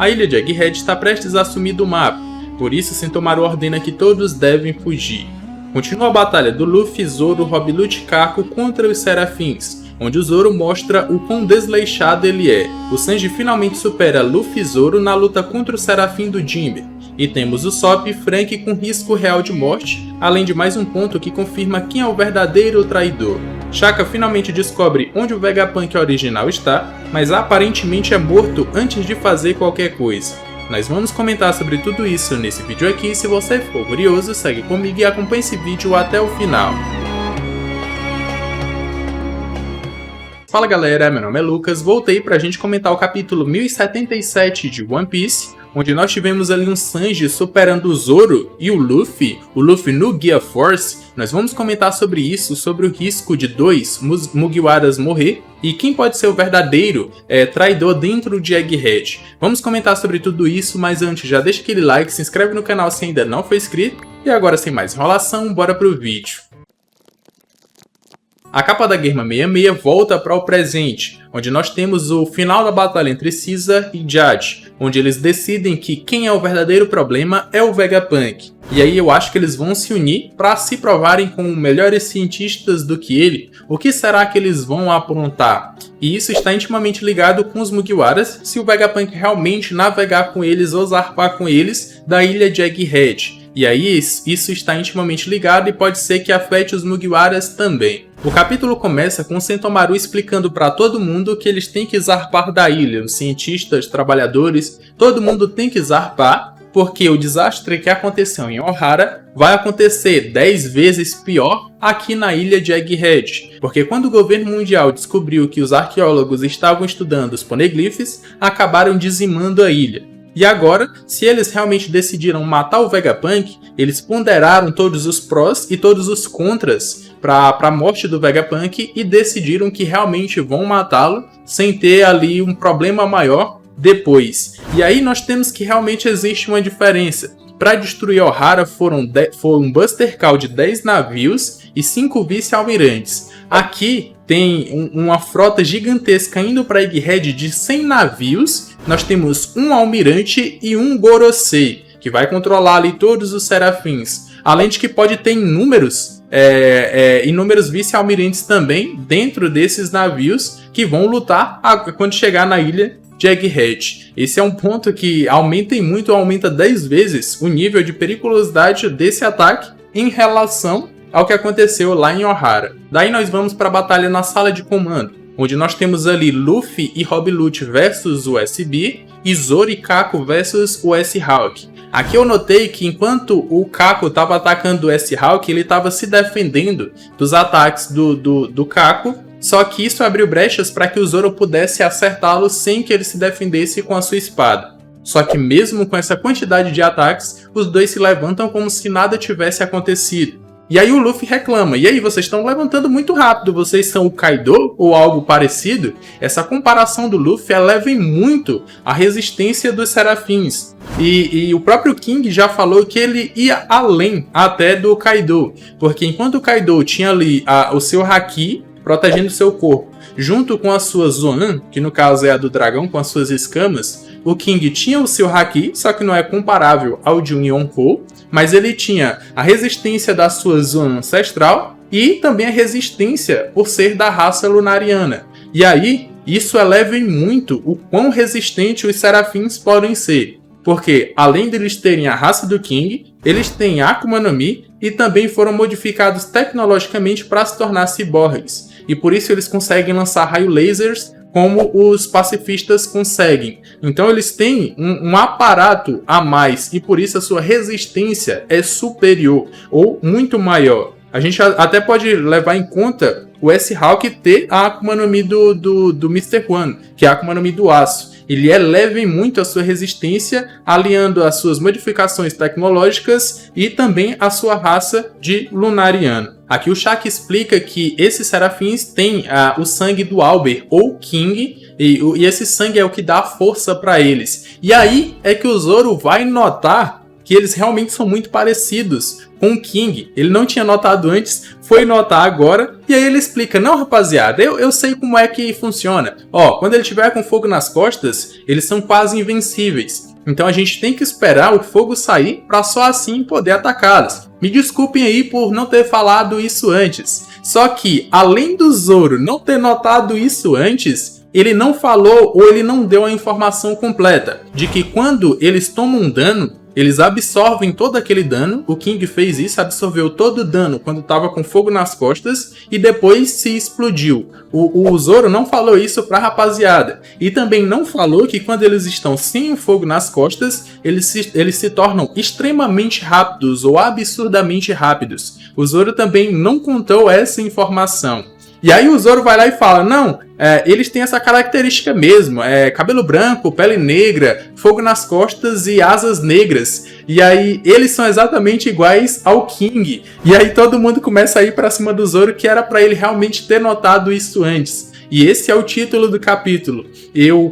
A ilha de Egghead está prestes a sumir do mapa, por isso Sentomaru ordena que todos devem fugir. Continua a batalha do Luffy, Zoro, Rob Lute e Kako contra os Serafins, onde o Zoro mostra o quão desleixado ele é. O Sanji finalmente supera Luffy e Zoro na luta contra o Serafim do Jinbe. E temos o Sop e Frank com risco real de morte, além de mais um ponto que confirma quem é o verdadeiro traidor. Shaka finalmente descobre onde o Vegapunk original está, mas aparentemente é morto antes de fazer qualquer coisa. Nós vamos comentar sobre tudo isso nesse vídeo aqui. Se você for curioso, segue comigo e acompanhe esse vídeo até o final. Fala galera, meu nome é Lucas, voltei pra gente comentar o capítulo 1077 de One Piece, onde nós tivemos ali um Sanji superando o Zoro e o Luffy no Gear Force. Nós vamos comentar sobre isso, sobre o risco de dois Mugiwaras morrer e quem pode ser o verdadeiro traidor dentro de Egghead. Vamos comentar sobre tudo isso, mas antes já deixa aquele like, se inscreve no canal se ainda não for inscrito e agora sem mais enrolação, bora pro vídeo. A capa da Germa 66 volta para o presente, onde nós temos o final da batalha entre Caesar e Judge, onde eles decidem que quem é o verdadeiro problema é o Vegapunk. E aí eu acho que eles vão se unir para se provarem como melhores cientistas do que ele. O que será que eles vão aprontar? E isso está intimamente ligado com os Mugiwaras, se o Vegapunk realmente navegar com eles ou zarpar com eles da ilha de Egghead. E aí isso está intimamente ligado e pode ser que afete os Mugiwaras também. O capítulo começa com Sentomaru explicando para todo mundo que eles têm que zarpar da ilha, os cientistas, trabalhadores, todo mundo tem que zarpar, porque o desastre que aconteceu em Ohara vai acontecer 10 vezes pior aqui na ilha de Egghead. Porque quando o governo mundial descobriu que os arqueólogos estavam estudando os poneglyphs, acabaram dizimando a ilha. E agora, se eles realmente decidiram matar o Vegapunk, eles ponderaram todos os prós e todos os contras para a morte do Vegapunk e decidiram que realmente vão matá-lo sem ter ali um problema maior depois. E aí nós temos que realmente existe uma diferença. Para destruir Ohara foram um Buster Call de 10 navios e 5 vice-almirantes. Aqui tem uma frota gigantesca indo para Egghead de 100 navios. Nós temos um almirante e um Gorosei, que vai controlar ali todos os serafins. Além de que pode ter inúmeros vice-almirantes também dentro desses navios que vão lutar quando chegar na ilha de Egghead. Esse é um ponto que aumenta 10 vezes o nível de periculosidade desse ataque em relação ao que aconteceu lá em Ohara. Daí nós vamos para a batalha na sala de comando, onde nós temos ali Luffy e Rob Lute versus o SB e Zoro e Kako versus o S-Hawk. Aqui eu notei que enquanto o Kako estava atacando o S-Hawk, ele estava se defendendo dos ataques do Kako, só que isso abriu brechas para que o Zoro pudesse acertá-lo sem que ele se defendesse com a sua espada. Só que mesmo com essa quantidade de ataques, os dois se levantam como se nada tivesse acontecido. E aí o Luffy reclama, e aí vocês estão levantando muito rápido, vocês são o Kaido ou algo parecido? Essa comparação do Luffy eleva muito a resistência dos serafins. E o próprio King já falou que ele ia além até do Kaido, porque enquanto o Kaido tinha ali o seu Haki protegendo seu corpo, junto com a sua Zoan, que no caso é a do dragão com as suas escamas, o King tinha o seu Haki, só que não é comparável ao de um Yonkou, mas ele tinha a resistência da sua Zoan ancestral e também a resistência por ser da raça lunariana. E aí, isso eleva em muito o quão resistente os serafins podem ser. Porque, além de eles terem a raça do King, eles têm Akuma no Mi e também foram modificados tecnologicamente para se tornar ciborgues. E por isso eles conseguem lançar raio lasers como os pacifistas conseguem. Então eles têm um aparato a mais e por isso a sua resistência é superior ou muito maior. A gente até pode levar em conta o S-Hawk ter a Akuma no Mi do Mr. One, que é a Akuma no Mi do aço. Ele eleva em muito a sua resistência, aliando as suas modificações tecnológicas e também a sua raça de Lunariano. Aqui o Shaka explica que esses serafins têm o sangue do Albert ou King, e esse sangue é o que dá força para eles. E aí é que o Zoro vai notar que eles realmente são muito parecidos com o King. Ele não tinha notado antes, foi notar agora, e aí ele explica: não, rapaziada, eu sei como é que funciona. Ó, quando ele tiver com fogo nas costas, eles são quase invencíveis. Então a gente tem que esperar o fogo sair para só assim poder atacá-los. Me desculpem aí por não ter falado isso antes. Só que, além do Zoro não ter notado isso antes, ele não falou ou ele não deu a informação completa de que quando eles tomam um dano, eles absorvem todo aquele dano. O King fez isso, absorveu todo o dano quando estava com fogo nas costas e depois se explodiu. O Zoro não falou isso pra rapaziada. E também não falou que quando eles estão sem o fogo nas costas, eles se tornam extremamente rápidos ou absurdamente rápidos. O Zoro também não contou essa informação. E aí o Zoro vai lá e fala: não, eles têm essa característica mesmo, cabelo branco, pele negra, fogo nas costas e asas negras. E aí eles são exatamente iguais ao King. E aí todo mundo começa a ir pra cima do Zoro, que era pra ele realmente ter notado isso antes. E esse é o título do capítulo.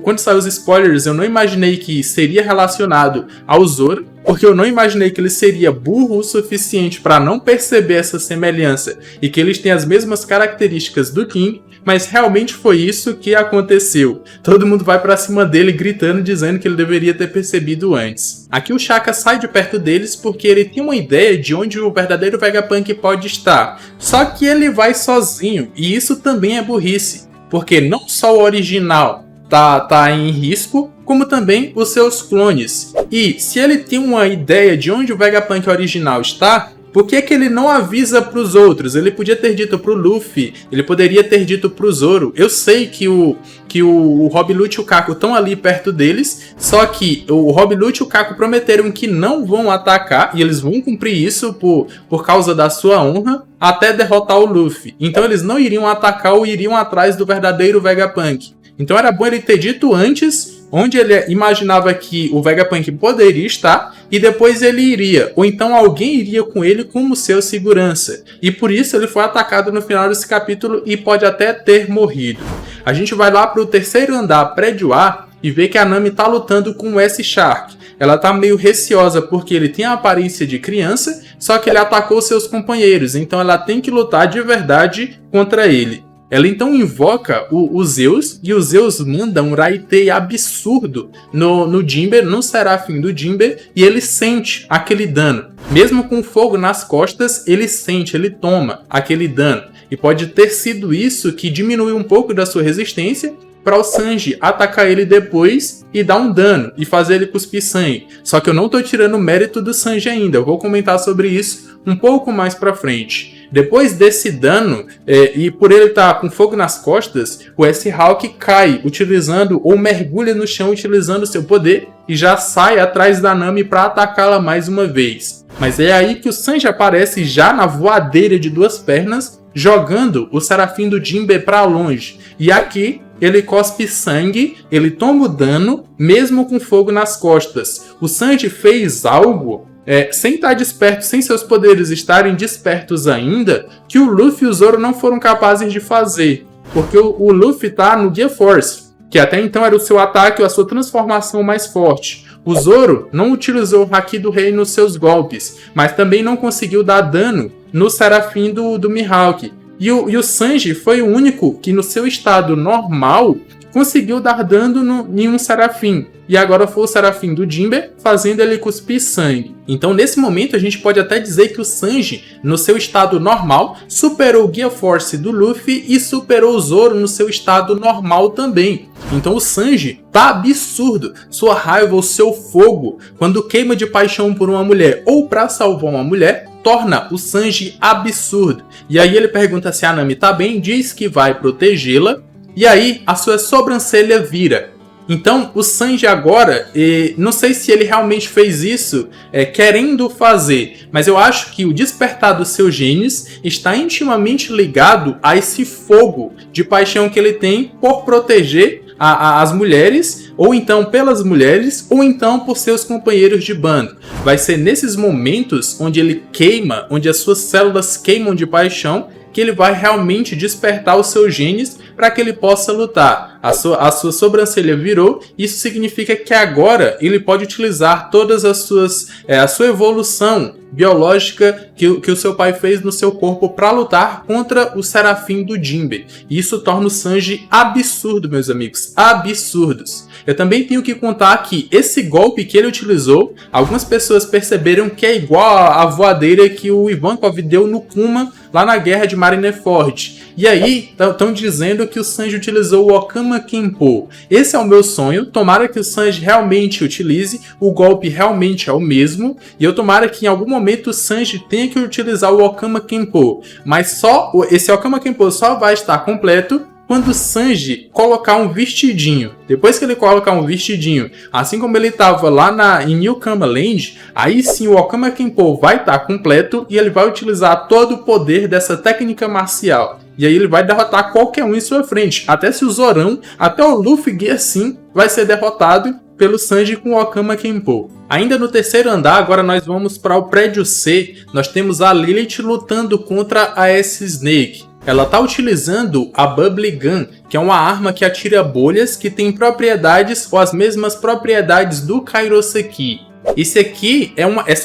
Quando saiu os spoilers, eu não imaginei que seria relacionado ao Zoro, porque eu não imaginei que ele seria burro o suficiente para não perceber essa semelhança e que eles têm as mesmas características do King, mas realmente foi isso que aconteceu. Todo mundo vai pra cima dele gritando, dizendo que ele deveria ter percebido antes. Aqui o Shaka sai de perto deles porque ele tem uma ideia de onde o verdadeiro Vegapunk pode estar. Só que ele vai sozinho, e isso também é burrice. Porque não só o original tá em risco, como também os seus clones. E se ele tem uma ideia de onde o Vegapunk original está, por que ele não avisa pros outros? Ele podia ter dito pro Luffy, ele poderia ter dito pro Zoro. Eu sei que o Rob Lute e o Kako estão ali perto deles, só que o Rob Lute e o Kako prometeram que não vão atacar, e eles vão cumprir isso por causa da sua honra, até derrotar o Luffy. Então eles não iriam atacar ou iriam atrás do verdadeiro Vegapunk. Então era bom ele ter dito antes onde ele imaginava que o Vegapunk poderia estar, e depois ele iria, ou então alguém iria com ele como seu segurança. E por isso ele foi atacado no final desse capítulo e pode até ter morrido. A gente vai lá para o terceiro andar, prédio A, e vê que a Nami tá lutando com o S-Shark. Ela tá meio receosa porque ele tem a aparência de criança, só que ele atacou seus companheiros, então ela tem que lutar de verdade contra ele. Ela então invoca o Zeus, e o Zeus manda um Raitei absurdo no Jinbe, no Serafim do Jinbe, e ele sente aquele dano. Mesmo com fogo nas costas, ele sente, ele toma aquele dano. E pode ter sido isso que diminuiu um pouco da sua resistência, para o Sanji atacar ele depois e dar um dano, e fazer ele cuspir sangue. Só que eu não estou tirando o mérito do Sanji ainda, eu vou comentar sobre isso um pouco mais pra frente. Depois desse dano, e por ele estar com fogo nas costas, o S-Hawk cai, utilizando, ou mergulha no chão utilizando seu poder, e já sai atrás da Nami para atacá-la mais uma vez. Mas é aí que o Sanji aparece já na voadeira de duas pernas, jogando o Serafim do Jinbe para longe. E aqui ele cospe sangue, ele toma o dano, mesmo com fogo nas costas. O Sanji fez algo sem estar desperto, sem seus poderes estarem despertos ainda, que o Luffy e o Zoro não foram capazes de fazer. Porque o Luffy tá no Gear Force, que até então era o seu ataque ou a sua transformação mais forte. O Zoro não utilizou o Haki do Rei nos seus golpes, mas também não conseguiu dar dano no Serafim do Mihawk. E o Sanji foi o único que no seu estado normal conseguiu dar dano em um Serafim. E agora foi o Serafim do Jinbe, fazendo ele cuspir sangue. Então nesse momento a gente pode até dizer que o Sanji, no seu estado normal, superou o Gear Force do Luffy e superou o Zoro no seu estado normal também. Então o Sanji tá absurdo. Sua raiva, o seu fogo, quando queima de paixão por uma mulher ou para salvar uma mulher, torna o Sanji absurdo. E aí ele pergunta se a Nami tá bem, diz que vai protegê-la, e aí a sua sobrancelha vira. Então o Sanji agora, não sei se ele realmente fez isso querendo fazer, mas eu acho que o despertar dos seus genes está intimamente ligado a esse fogo de paixão que ele tem por proteger as mulheres, ou então pelas mulheres, ou então por seus companheiros de bando. Vai ser nesses momentos onde ele queima, onde as suas células queimam de paixão, que ele vai realmente despertar os seus genes para que ele possa lutar. A sua sobrancelha virou, isso significa que agora ele pode utilizar todas a sua evolução biológica que o seu pai fez no seu corpo para lutar contra o Serafim do Jinbe. E isso torna o Sanji absurdo, meus amigos, absurdos. Eu também tenho que contar que esse golpe que ele utilizou, algumas pessoas perceberam que é igual à voadeira que o Ivankov deu no Kuma lá na guerra de Marineford. E aí, estão dizendo que o Sanji utilizou o Okama Kenpo. Esse é o meu sonho, tomara que o Sanji realmente utilize, o golpe realmente é o mesmo, e eu tomara que em algum momento o Sanji tenha que utilizar o Okama Kenpo. Mas esse Okama Kenpo só vai estar completo quando o Sanji colocar um vestidinho. Depois que ele colocar um vestidinho, assim como ele estava lá em Newcomer Land, aí sim o Okama Kenpo vai estar completo e ele vai utilizar todo o poder dessa técnica marcial. E aí ele vai derrotar qualquer um em sua frente. Até se o Zorão, até o Luffy Gear sim, vai ser derrotado pelo Sanji com o Okama Kenpo. Ainda no terceiro andar, agora nós vamos para o prédio C. Nós temos a Lilith lutando contra a S-Snake. Ela está utilizando a Bubbly Gun, que é uma arma que atira bolhas que tem propriedades ou as mesmas propriedades do Kairoseki. Essa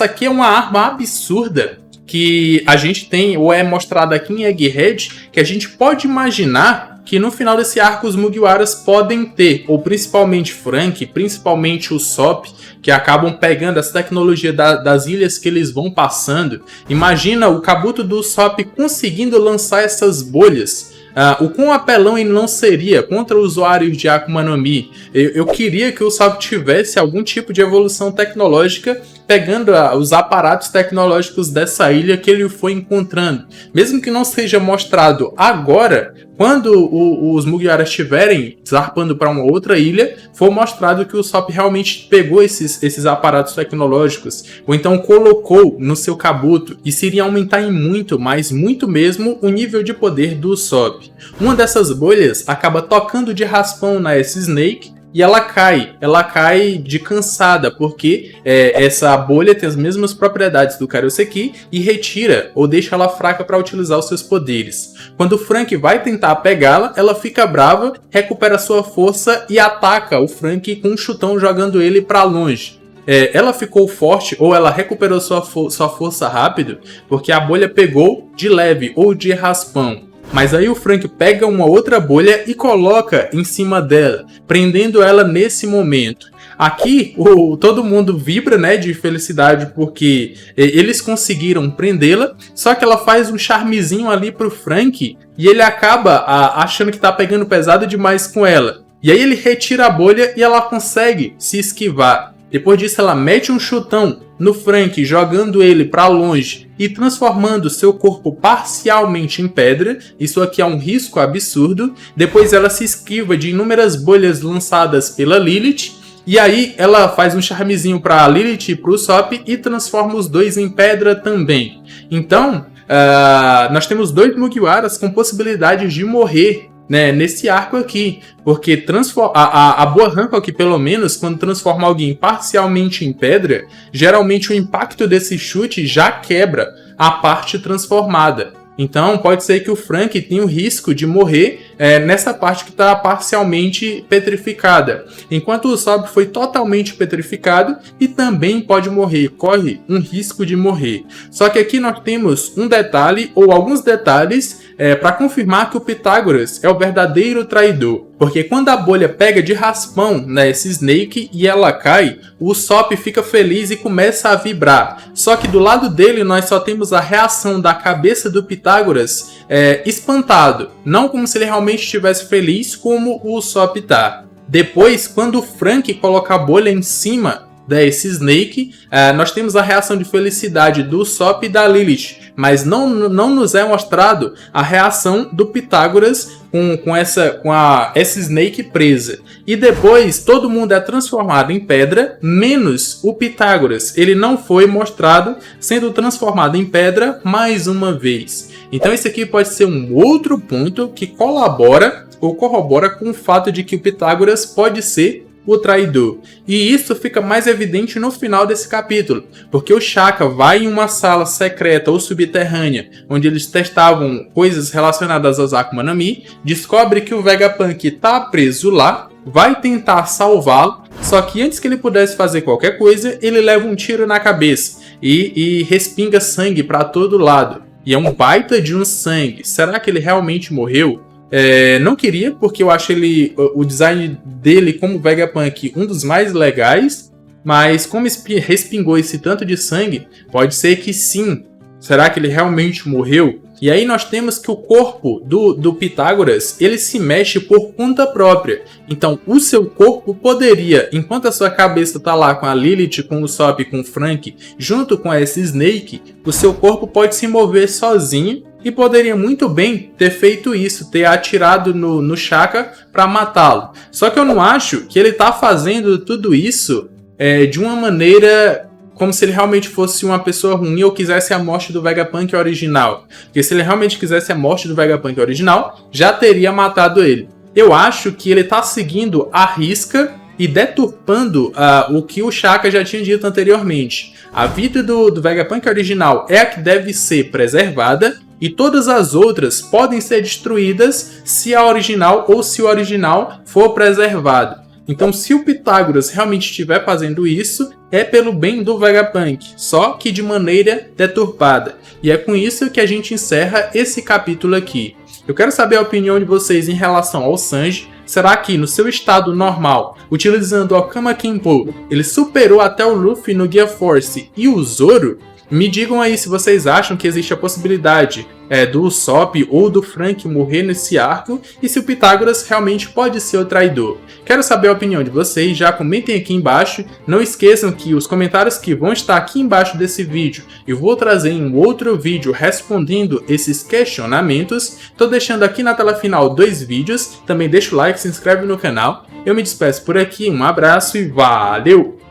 aqui é uma arma absurda que a gente tem, ou é mostrada aqui em Egghead, que a gente pode imaginar que no final desse arco os Mugiwaras podem ter, ou principalmente Franky, principalmente o Sop, que acabam pegando essa tecnologia das ilhas que eles vão passando. Imagina o Kabuto do Sop conseguindo lançar essas bolhas. O quão apelão ele não seria contra usuários de Akuma no Mi. Eu queria que o Sop tivesse algum tipo de evolução tecnológica pegando os aparatos tecnológicos dessa ilha que ele foi encontrando. Mesmo que não seja mostrado agora, quando os Mugiwaras estiverem zarpando para uma outra ilha, for mostrado que o Sop realmente pegou esses aparatos tecnológicos, ou então colocou no seu Kabuto, isso iria aumentar em muito, mas muito mesmo, o nível de poder do Sop. Uma dessas bolhas acaba tocando de raspão na S-Snake, e ela cai de cansada, porque essa bolha tem as mesmas propriedades do Kairoseki e retira ou deixa ela fraca para utilizar os seus poderes. Quando o Franky vai tentar pegá-la, ela fica brava, recupera sua força e ataca o Franky com um chutão jogando ele para longe. Ela ficou forte ou ela recuperou sua força rápido porque a bolha pegou de leve ou de raspão. Mas aí o Franky pega uma outra bolha e coloca em cima dela, prendendo ela nesse momento. Aqui todo mundo vibra, né, de felicidade porque eles conseguiram prendê-la, só que ela faz um charmezinho ali pro Franky e ele acaba achando que tá pegando pesado demais com ela. E aí ele retira a bolha e ela consegue se esquivar. Depois disso ela mete um chutão no Franky, jogando ele para longe e transformando seu corpo parcialmente em pedra. Isso aqui é um risco absurdo. Depois ela se esquiva de inúmeras bolhas lançadas pela Lilith. E aí ela faz um charmezinho para a Lilith e para o Sop e transforma os dois em pedra também. Então, nós temos dois Mugiwaras com possibilidades de morrer, né, nesse arco aqui, porque a boa Hancock, pelo menos, quando transforma alguém parcialmente em pedra, geralmente o impacto desse chute já quebra a parte transformada. Então pode ser que o Franky tenha o risco de morrer nessa parte que está parcialmente petrificada, enquanto o Sop foi totalmente petrificado e também pode morrer, corre um risco de morrer. Só que aqui nós temos um detalhe ou alguns detalhes para confirmar que o Pitágoras é o verdadeiro traidor. Porque quando a bolha pega de raspão nessa Snake e ela cai, o Sop fica feliz e começa a vibrar. Só que do lado dele nós só temos a reação da cabeça do Pitágoras espantado. Não como se ele realmente estivesse feliz como o Sop tá. Depois, quando o Franky coloca a bolha em cima desse Snake, nós temos a reação de felicidade do Sop e da Lilith. Mas não nos é mostrado a reação do Pitágoras com essa Snake presa. E depois todo mundo é transformado em pedra, menos o Pitágoras. Ele não foi mostrado sendo transformado em pedra mais uma vez. Então esse aqui pode ser um outro ponto que colabora ou corrobora com o fato de que o Pitágoras pode ser o traidor. E isso fica mais evidente no final desse capítulo, porque o Shaka vai em uma sala secreta ou subterrânea, onde eles testavam coisas relacionadas aos Akuma no Mi, descobre que o Vegapunk tá preso lá, vai tentar salvá-lo, só que antes que ele pudesse fazer qualquer coisa, ele leva um tiro na cabeça e respinga sangue para todo lado. E é um baita de um sangue. Será que ele realmente morreu? Não queria, porque eu acho o design dele como Vegapunk um dos mais legais, mas como respingou esse tanto de sangue, pode ser que sim. Será que ele realmente morreu? E aí nós temos que o corpo do Pitágoras, ele se mexe por conta própria. Então o seu corpo poderia, enquanto a sua cabeça tá lá com a Lilith, com o Sop e com o Frank, junto com essa Snake, o seu corpo pode se mover sozinho e poderia muito bem ter feito isso, ter atirado no Shaka para matá-lo. Só que eu não acho que ele tá fazendo tudo isso de uma maneira como se ele realmente fosse uma pessoa ruim ou quisesse a morte do Vegapunk original. Porque se ele realmente quisesse a morte do Vegapunk original, já teria matado ele. Eu acho que ele tá seguindo a risca e deturpando o que o Shaka já tinha dito anteriormente. A vida do Vegapunk original é a que deve ser preservada e todas as outras podem ser destruídas se a original ou se o original for preservado. Então, se o Pitágoras realmente estiver fazendo isso, é pelo bem do Vegapunk, só que de maneira deturpada. E é com isso que a gente encerra esse capítulo aqui. Eu quero saber a opinião de vocês em relação ao Sanji. Será que no seu estado normal, utilizando o Akama Kenpo, ele superou até o Luffy no Gear Force e o Zoro? Me digam aí se vocês acham que existe a possibilidade do Usopp ou do Frank morrer nesse arco e se o Pitágoras realmente pode ser o traidor. Quero saber a opinião de vocês, já comentem aqui embaixo. Não esqueçam que os comentários que vão estar aqui embaixo desse vídeo eu vou trazer em um outro vídeo respondendo esses questionamentos. Estou deixando aqui na tela final 2 vídeos, também deixa o like, se inscreve no canal. Eu me despeço por aqui, um abraço e valeu!